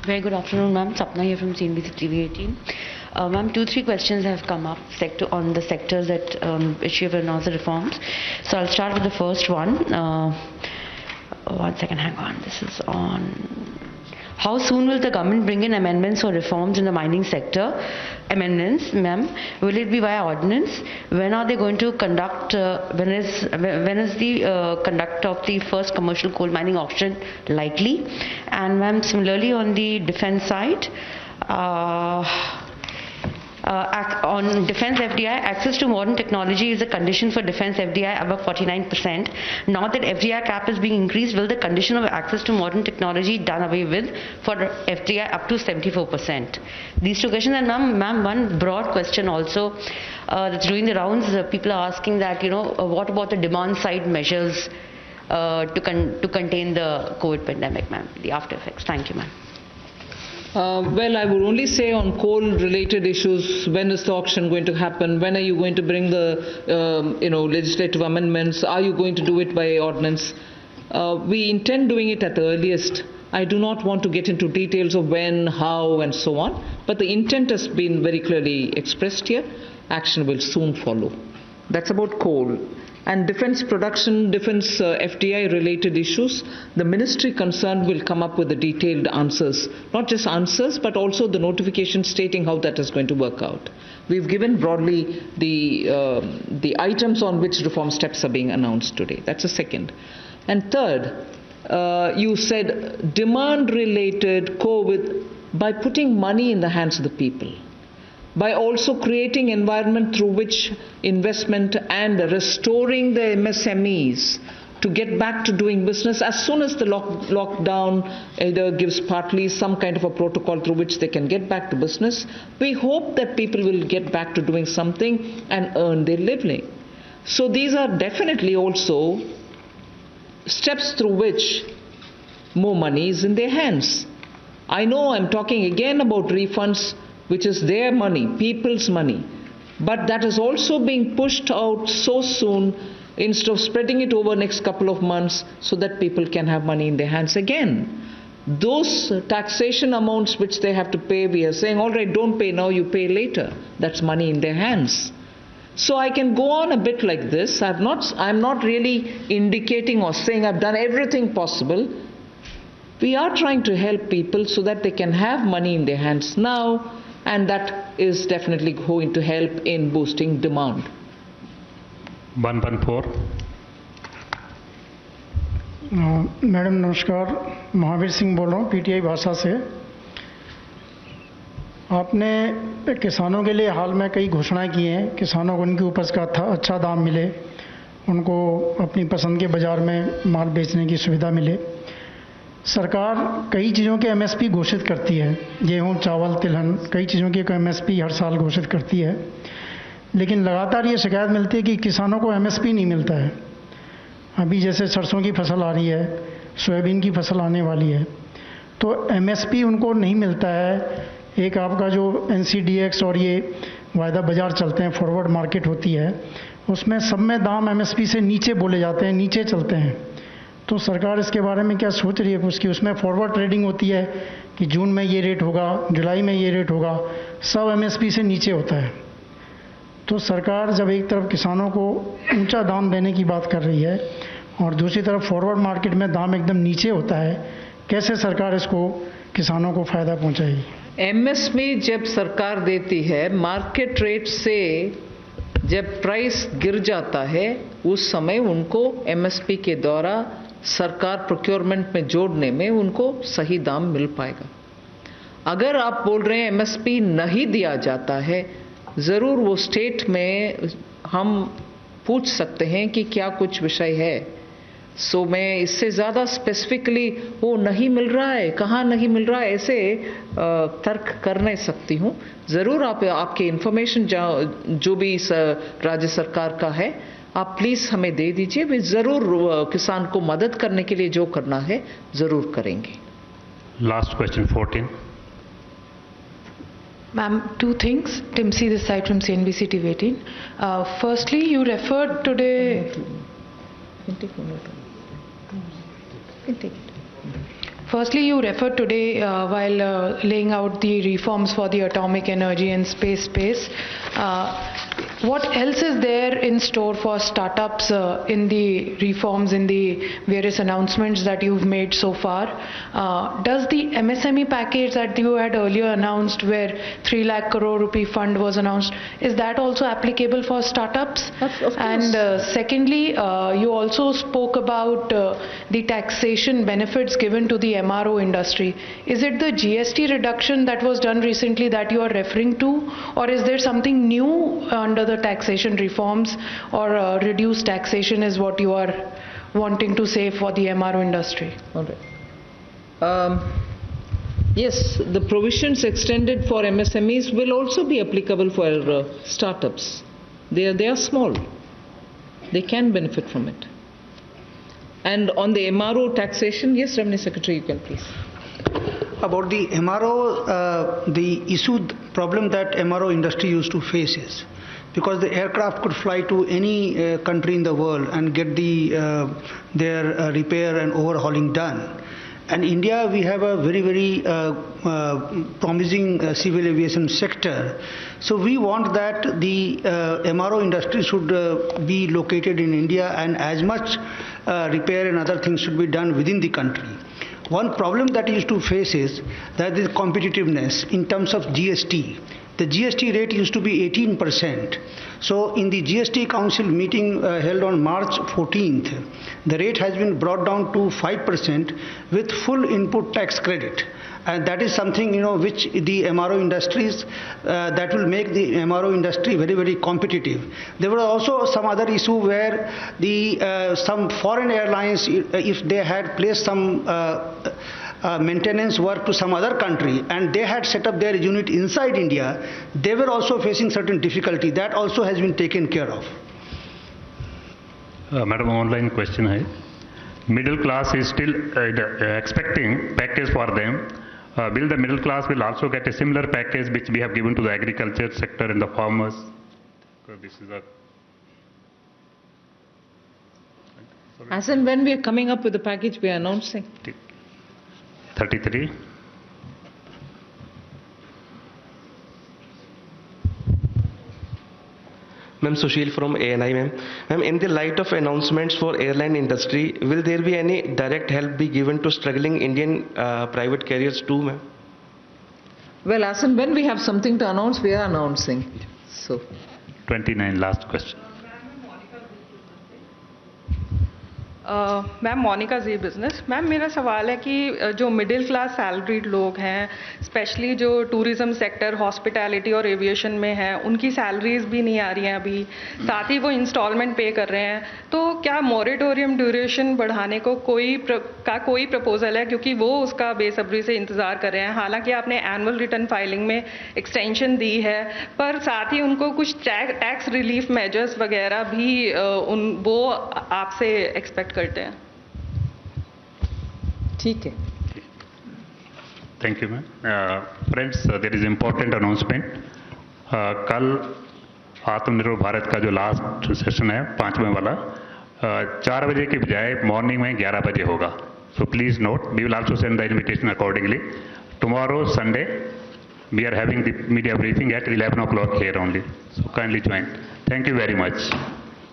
Very good afternoon, ma'am. Sapna here from CNBC TV 18. Ma'am, 2-3 questions have come up on the sectors that which you have announced the reforms. So I'll start with the first one. 1 second, hang on. This is on. How soon will the government bring in amendments or reforms in the mining sector? Amendments, ma'am. Will it be via ordinance? When are they going to conduct? When is the conduct of the first commercial coal mining auction likely? And ma'am, similarly on the defence side. On defence FDI, access to modern technology is a condition for defence FDI above 49%. Now that FDI cap is being increased, will the condition of access to modern technology done away with for FDI up to 74%? These two questions, and ma'am, one broad question also that's doing the rounds. People are asking that, what about the demand side measures to contain the COVID pandemic, ma'am, the after effects? Thank you, ma'am. Well, I would only say on coal-related issues, when is the auction going to happen? When are you going to bring the, legislative amendments? Are you going to do it by ordinance? We intend doing it at the earliest. I do not want to get into details of when, how, and so on. But the intent has been very clearly expressed here. Action will soon follow. That's about coal. And defence production, defence FDI-related issues, the ministry concerned will come up with the detailed answers. Not just answers, but also the notification stating how that is going to work out. We've given broadly the items on which reform steps are being announced today. That's the second. And third, you said demand-related COVID by putting money in the hands of the people, by also creating environment through which investment and restoring the MSMEs to get back to doing business as soon as the lockdown either gives partly some kind of a protocol through which they can get back to business. We hope that people will get back to doing something and earn their living. So these are definitely also steps through which more money is in their hands. I know I'm talking again about refunds, which is their money, people's money. But that is also being pushed out so soon instead of spreading it over the next couple of months so that people can have money in their hands again. Those taxation amounts which they have to pay, we are saying, all right, don't pay now, you pay later. That's money in their hands. So I can go on a bit like this. I'm not really indicating or saying I've done everything possible. We are trying to help people so that they can have money in their hands now, and that is definitely going to help in boosting demand. 114. Madam नमस्कार, महावीर सिंह बोल रहा हूँ PTI भाषा से। आपने किसानों के लिए हाल में कई घोषणाएं की हैं, किसानों को उनकी उपज का अच्छा दाम मिले, उनको अपनी पसंद के बाज़ार में माल बेचने की सुविधा मिले। सरकार कई चीज़ों के एमएसपी घोषित करती है, गेहूं, चावल, तिलहन, कई चीज़ों की एमएसपी हर साल घोषित करती है, लेकिन लगातार ये शिकायत मिलती है कि किसानों को एमएसपी नहीं मिलता है। अभी जैसे सरसों की फसल आ रही है, सोयाबीन की फसल आने वाली है, तो एमएसपी उनको नहीं मिलता है। एक आपका जो एनसीडीएक्स और ये वायदा बाज़ार चलते हैं, फॉरवर्ड मार्केट होती है, उसमें सब में दाम एमएसपी से नीचे बोले जाते हैं, नीचे चलते हैं। तो सरकार इसके बारे में क्या सोच रही है? उसमें फॉरवर्ड ट्रेडिंग होती है कि जून में ये रेट होगा, जुलाई में ये रेट होगा, सब एमएसपी से नीचे होता है। तो सरकार जब एक तरफ किसानों को ऊंचा दाम देने की बात कर रही है और दूसरी तरफ फॉरवर्ड मार्केट में दाम एकदम नीचे होता है, कैसे सरकार इसको किसानों को फ़ायदा पहुंचाएगी? एमएसपी जब सरकार देती है, मार्केट रेट से जब प्राइस गिर जाता है, उस समय उनको एमएसपी के द्वारा सरकार प्रोक्योरमेंट में जोड़ने में उनको सही दाम मिल पाएगा। अगर आप बोल रहे हैं एमएसपी नहीं दिया जाता है, ज़रूर वो स्टेट में हम पूछ सकते हैं कि क्या कुछ विषय है। सो मैं इससे ज़्यादा स्पेसिफिकली वो नहीं मिल रहा है, कहाँ नहीं मिल रहा है, ऐसे तर्क कर नहीं सकती हूँ। ज़रूर आपके इन्फॉर्मेशन जो भी इस राज्य सरकार का है, आप प्लीज़ हमें दे दीजिए। वे ज़रूर किसान को मदद करने के लिए जो करना है ज़रूर करेंगे। Last question 14. Ma'am, two things. Timsi this side from CNBC TV 18. Firstly, you referred today. Firstly, you referred today while laying out the reforms for the atomic energy and space. What else is there in store for startups in the reforms, in the various announcements that you've made so far? Does the MSME package that you had earlier announced, where 3 lakh crore rupee fund was announced, is that also applicable for startups? Of course. And secondly, you also spoke about the taxation benefits given to the MRO industry. Is it the GST reduction that was done recently that you are referring to, or is there something new under the taxation reforms, or reduced taxation is what you are wanting to say for the MRO industry? All right. Yes, the provisions extended for MSMEs will also be applicable for startups. They are small. They can benefit from it. And on the MRO taxation, yes, Revenue Secretary, you can please. About the MRO, the problem that MRO industry used to face is because the aircraft could fly to any country in the world and get their repair and overhauling done. And India, we have a very promising civil aviation sector. So we want that the MRO industry should be located in India, and as much repair and other things should be done within the country. One problem that used to face is that the competitiveness in terms of GST. The GST rate used to be 18%. So in the GST Council meeting held on March 14th, the rate has been brought down to 5% with full input tax credit. And that is something, which the MRO industries, that will make the MRO industry very competitive. There was also some other issue where some foreign airlines, if they had placed some maintenance work to some other country and they had set up their unit inside India, they were also facing certain difficulty. That also has been taken care of. Madam, online question hai. Middle class is still expecting package for them. Will the middle class will also get a similar package which we have given to the agriculture sector and the farmers? This is As and when we are coming up with the package, we are announcing. 33. Ma'am, Sushil from ANI, ma'am. Ma'am, in the light of announcements for airline industry, will there be any direct help be given to struggling Indian private carriers too, ma'am? Well, as and when we have something to announce, we are announcing. So, 29, last question. Ma'am Monika ji business ma'am मेरा सवाल है कि जो middle class salaried लोग हैं specially जो tourism sector hospitality और aviation में हैं उनकी सैलरीज भी नहीं आ रही हैं अभी साथ ही वो इंस्टॉलमेंट पे कर रहे हैं तो क्या मॉरेटोरियम ड्यूरेशन बढ़ाने को कोई प्रपोजल है क्योंकि वो उसका बेसब्री से इंतज़ार कर रहे हैं हालांकि आपने एनुअल रिटर्न फाइलिंग में एक्सटेंशन दी है पर साथ ही उनको कुछ टैक्स रिलीफ मेजर्स वगैरह भी वो आपसे एक्सपेक्ट करते हैं ठीक है thank you ma'am friends there is important announcement कल आत्मनिर्भर भारत का जो लास्ट सेशन है 5वें वाला 4 बजे के बजाय मॉर्निंग में 11 बजे होगा so please note we will also send the invitation accordingly tomorrow Sunday we are having the media briefing at 11 o'clock here only so kindly join thank you very much